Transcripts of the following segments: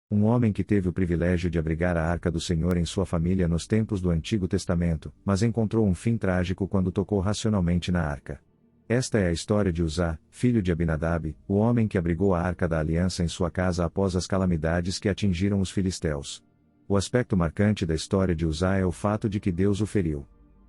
Um homem que teve o privilégio de abrigar a Arca do Senhor em sua família nos tempos do Antigo Testamento, mas encontrou um fim trágico quando tocou racionalmente na arca. Esta é a história de Uzá, filho de Abinadab, o homem que abrigou a Arca da Aliança em sua casa após as calamidades que atingiram os filisteus. O aspecto marcante da história de Uzá é o fato de que Deus o feriu.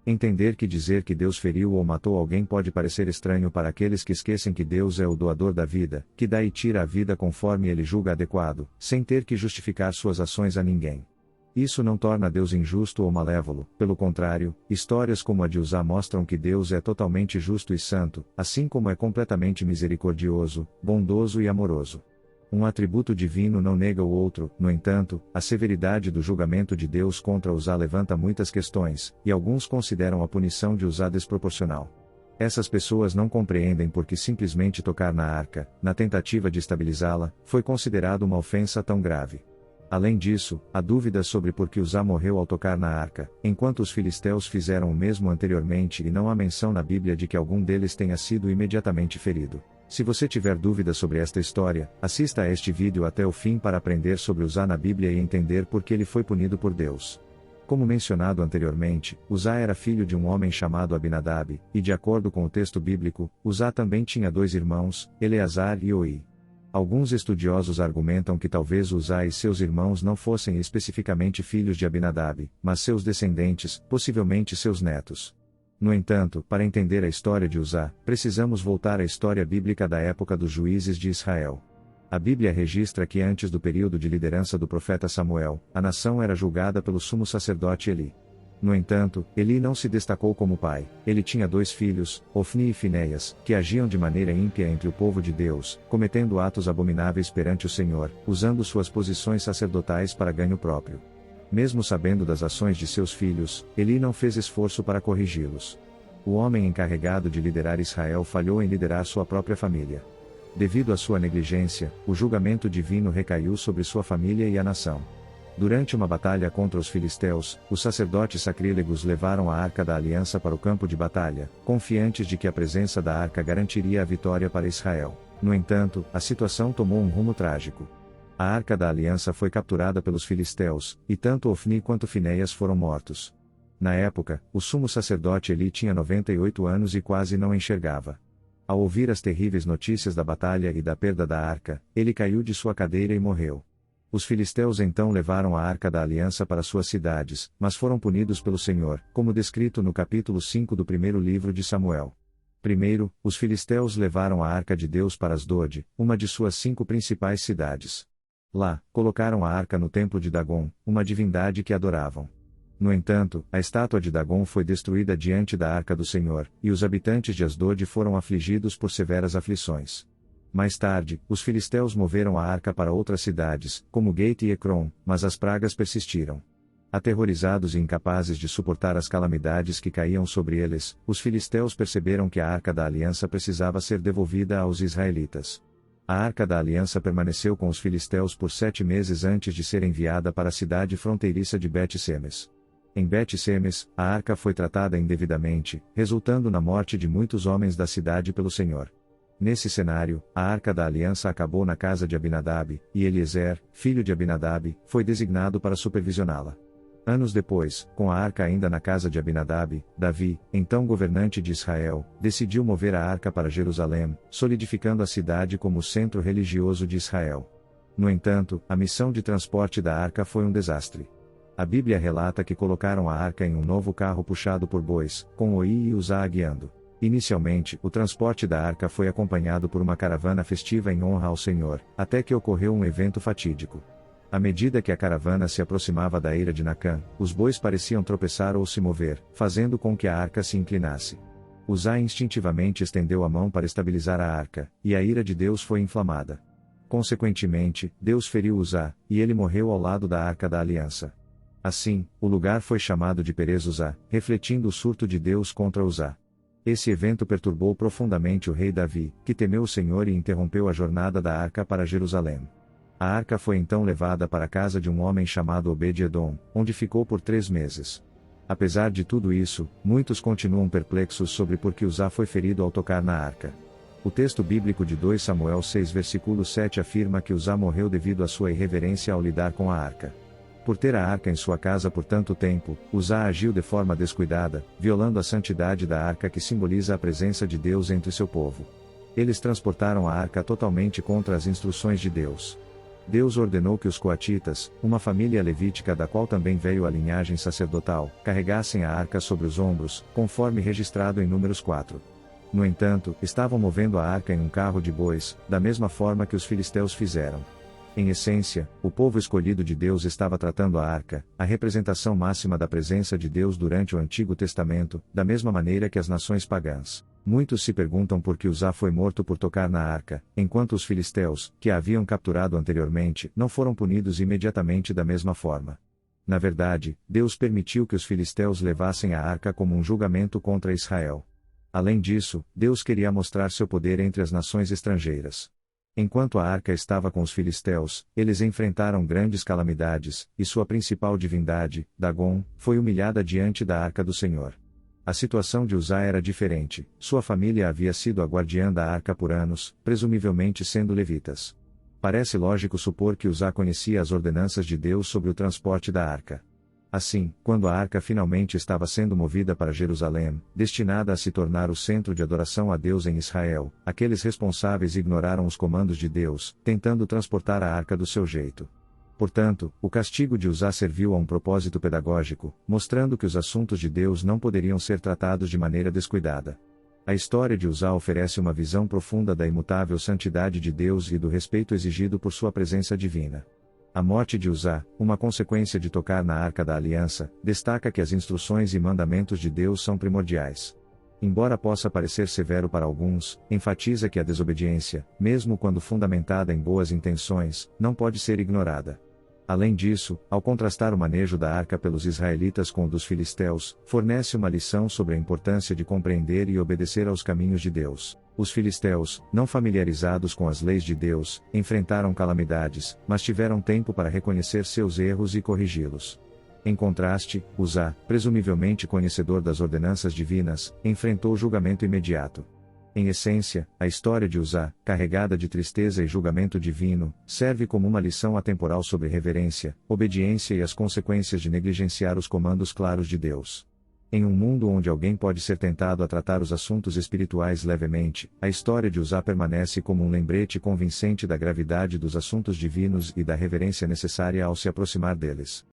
Entender que dizer que Deus feriu ou matou alguém pode parecer estranho para aqueles que esquecem que Deus é o doador da vida, que dá e tira a vida conforme ele julga adequado, sem ter que justificar suas ações a ninguém. Isso não torna Deus injusto ou malévolo, pelo contrário, histórias como a de Uzá mostram que Deus é totalmente justo e santo, assim como é completamente misericordioso, bondoso e amoroso. Um atributo divino não nega o outro, no entanto, a severidade do julgamento de Deus contra Uzá levanta muitas questões, e alguns consideram a punição de Uzá desproporcional. Essas pessoas não compreendem porque simplesmente tocar na arca, na tentativa de estabilizá-la, foi considerado uma ofensa tão grave. Além disso, há dúvidas sobre por que Uzá morreu ao tocar na arca, enquanto os filisteus fizeram o mesmo anteriormente e não há menção na Bíblia de que algum deles tenha sido imediatamente ferido. Se você tiver dúvidas sobre esta história, assista a este vídeo até o fim para aprender sobre Uzá na Bíblia e entender por que ele foi punido por Deus. Como mencionado anteriormente, Uzá era filho de um homem chamado Abinadab, e de acordo com o texto bíblico, Uzá também tinha dois irmãos, Eleazar e Oi. Alguns estudiosos argumentam que talvez Uzá e seus irmãos não fossem especificamente filhos de Abinadab, mas seus descendentes, possivelmente seus netos. No entanto, para entender a história de Uzá, precisamos voltar à história bíblica da época dos juízes de Israel. A Bíblia registra que antes do período de liderança do profeta Samuel, a nação era julgada pelo sumo sacerdote Eli. No entanto, Eli não se destacou como pai, ele tinha dois filhos, Ofni e Finéias, que agiam de maneira ímpia entre o povo de Deus, cometendo atos abomináveis perante o Senhor, usando suas posições sacerdotais para ganho próprio. Mesmo sabendo das ações de seus filhos, Eli não fez esforço para corrigi-los. O homem encarregado de liderar Israel falhou em liderar sua própria família. Devido à sua negligência, o julgamento divino recaiu sobre sua família e a nação. Durante uma batalha contra os filisteus, os sacerdotes sacrílegos levaram a Arca da Aliança para o campo de batalha, confiantes de que a presença da arca garantiria a vitória para Israel. No entanto, a situação tomou um rumo trágico. A Arca da Aliança foi capturada pelos filisteus, e tanto Ofni quanto Finéias foram mortos. Na época, o sumo sacerdote Eli tinha 98 anos e quase não enxergava. Ao ouvir as terríveis notícias da batalha e da perda da arca, ele caiu de sua cadeira e morreu. Os filisteus então levaram a Arca da Aliança para suas cidades, mas foram punidos pelo Senhor, como descrito no capítulo 5 do primeiro livro de Samuel. Primeiro, os filisteus levaram a Arca de Deus para Asdod, uma de suas 5 principais cidades. Lá, colocaram a arca no templo de Dagon, uma divindade que adoravam. No entanto, a estátua de Dagon foi destruída diante da arca do Senhor, e os habitantes de Asdod foram afligidos por severas aflições. Mais tarde, os filisteus moveram a arca para outras cidades, como Gate e Ecrom, mas as pragas persistiram. Aterrorizados e incapazes de suportar as calamidades que caíam sobre eles, os filisteus perceberam que a Arca da Aliança precisava ser devolvida aos israelitas. A Arca da Aliança permaneceu com os filisteus por 7 meses antes de ser enviada para a cidade fronteiriça de Bet-Semes. Em Bet-Semes, a arca foi tratada indevidamente, resultando na morte de muitos homens da cidade pelo Senhor. Nesse cenário, a Arca da Aliança acabou na casa de Abinadab, e Eliezer, filho de Abinadab, foi designado para supervisioná-la. Anos depois, com a arca ainda na casa de Abinadab, Davi, então governante de Israel, decidiu mover a arca para Jerusalém, solidificando a cidade como o centro religioso de Israel. No entanto, a missão de transporte da arca foi um desastre. A Bíblia relata que colocaram a arca em um novo carro puxado por bois, com Oi e Uzá guiando. Inicialmente, o transporte da arca foi acompanhado por uma caravana festiva em honra ao Senhor, até que ocorreu um evento fatídico. À medida que a caravana se aproximava da eira de Nacã, os bois pareciam tropeçar ou se mover, fazendo com que a arca se inclinasse. Uzá instintivamente estendeu a mão para estabilizar a arca, e a ira de Deus foi inflamada. Consequentemente, Deus feriu Uzá, e ele morreu ao lado da Arca da Aliança. Assim, o lugar foi chamado de Perez Uzá, refletindo o surto de Deus contra Uzá. Esse evento perturbou profundamente o rei Davi, que temeu o Senhor e interrompeu a jornada da arca para Jerusalém. A arca foi então levada para a casa de um homem chamado Obed-Edom, onde ficou por 3 meses. Apesar de tudo isso, muitos continuam perplexos sobre por que Uzá foi ferido ao tocar na arca. O texto bíblico de 2 Samuel 6 versículo 7 afirma que Uzá morreu devido à sua irreverência ao lidar com a arca. Por ter a arca em sua casa por tanto tempo, Uzá agiu de forma descuidada, violando a santidade da arca que simboliza a presença de Deus entre seu povo. Eles transportaram a arca totalmente contra as instruções de Deus. Deus ordenou que os coatitas, uma família levítica da qual também veio a linhagem sacerdotal, carregassem a arca sobre os ombros, conforme registrado em Números 4. No entanto, estavam movendo a arca em um carro de bois, da mesma forma que os filisteus fizeram. Em essência, o povo escolhido de Deus estava tratando a arca, a representação máxima da presença de Deus durante o Antigo Testamento, da mesma maneira que as nações pagãs. Muitos se perguntam por que Uzá foi morto por tocar na arca, enquanto os filisteus, que a haviam capturado anteriormente, não foram punidos imediatamente da mesma forma. Na verdade, Deus permitiu que os filisteus levassem a arca como um julgamento contra Israel. Além disso, Deus queria mostrar seu poder entre as nações estrangeiras. Enquanto a arca estava com os filisteus, eles enfrentaram grandes calamidades, e sua principal divindade, Dagom, foi humilhada diante da arca do Senhor. A situação de Uzá era diferente, sua família havia sido a guardiã da arca por anos, presumivelmente sendo levitas. Parece lógico supor que Uzá conhecia as ordenanças de Deus sobre o transporte da arca. Assim, quando a arca finalmente estava sendo movida para Jerusalém, destinada a se tornar o centro de adoração a Deus em Israel, aqueles responsáveis ignoraram os comandos de Deus, tentando transportar a arca do seu jeito. Portanto, o castigo de Uzá serviu a um propósito pedagógico, mostrando que os assuntos de Deus não poderiam ser tratados de maneira descuidada. A história de Uzá oferece uma visão profunda da imutável santidade de Deus e do respeito exigido por sua presença divina. A morte de Uzá, uma consequência de tocar na Arca da Aliança, destaca que as instruções e mandamentos de Deus são primordiais. Embora possa parecer severo para alguns, enfatiza que a desobediência, mesmo quando fundamentada em boas intenções, não pode ser ignorada. Além disso, ao contrastar o manejo da arca pelos israelitas com o dos filisteus, fornece uma lição sobre a importância de compreender e obedecer aos caminhos de Deus. Os filisteus, não familiarizados com as leis de Deus, enfrentaram calamidades, mas tiveram tempo para reconhecer seus erros e corrigi-los. Em contraste, Uzá, presumivelmente conhecedor das ordenanças divinas, enfrentou julgamento imediato. Em essência, a história de Uzá, carregada de tristeza e julgamento divino, serve como uma lição atemporal sobre reverência, obediência e as consequências de negligenciar os comandos claros de Deus. Em um mundo onde alguém pode ser tentado a tratar os assuntos espirituais levemente, a história de Uzá permanece como um lembrete convincente da gravidade dos assuntos divinos e da reverência necessária ao se aproximar deles.